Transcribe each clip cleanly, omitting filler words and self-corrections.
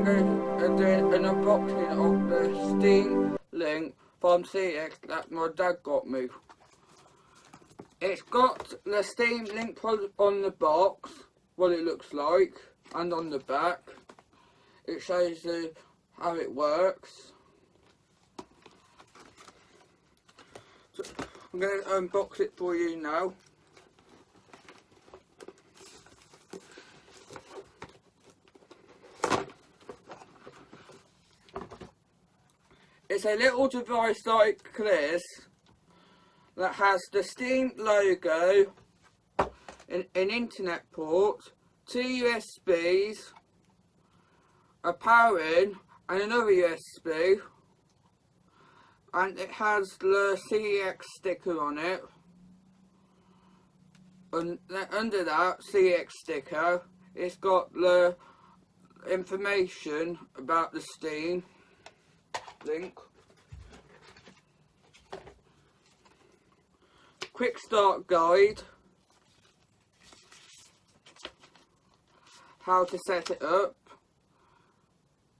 I'm going to do an unboxing of the Steam Link from CEX that my dad got me. It's got the Steam Link on the box, what it looks like, and on the back. It shows you how it works. So I'm going to unbox it for you now. It's a little device like this that has the Steam logo, an internet port, 2 USBs, a power in and another USB, and it has the CEX sticker on it, and under that CEX sticker it's got the information about the Steam Link. Quick start guide, how to set it up.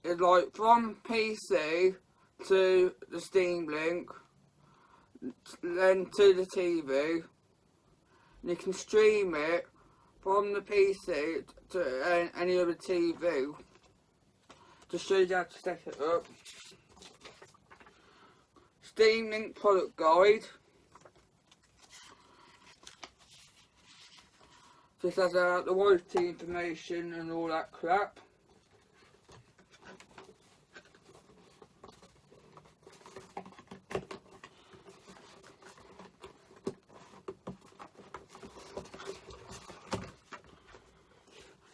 It's like from PC to the Steam Link, then to the TV. And you can stream it from the PC to any other TV. To show you how to set it up. Steam Link product guide. This has the warranty information and all that crap.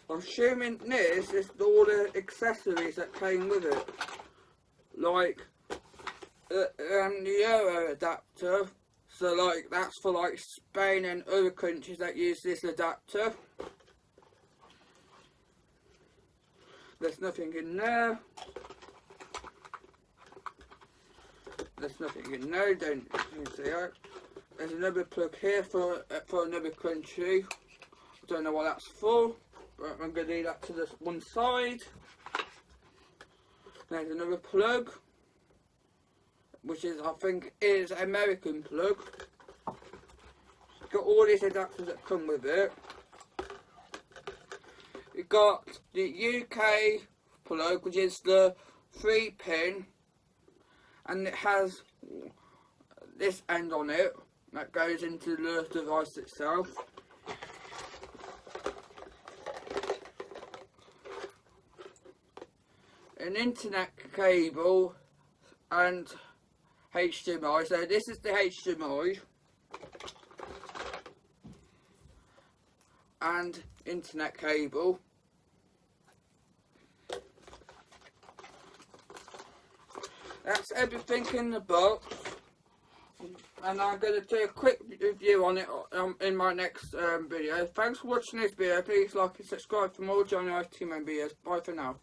I'm assuming this is all the accessories that came with it, like the Euro adapter. So like that's for like Spain and other countries that use this adapter. There's nothing in there. There's nothing in there. Don't you see it? There's another plug here for another country. I don't know what that's for, but I'm going to leave that to this one side. There's another plug, which is, I think, is American plug. Got all these adapters that come with it. You got the UK plug, which is the 3-pin, and it has this end on it that goes into the device itself. An internet cable and HDMI. So this is the HDMI and internet cable. That's everything in the box, and I'm going to do a quick review on it in my next video. Thanks for watching this video. Please like and subscribe for more JonnyIT videos. Bye for now.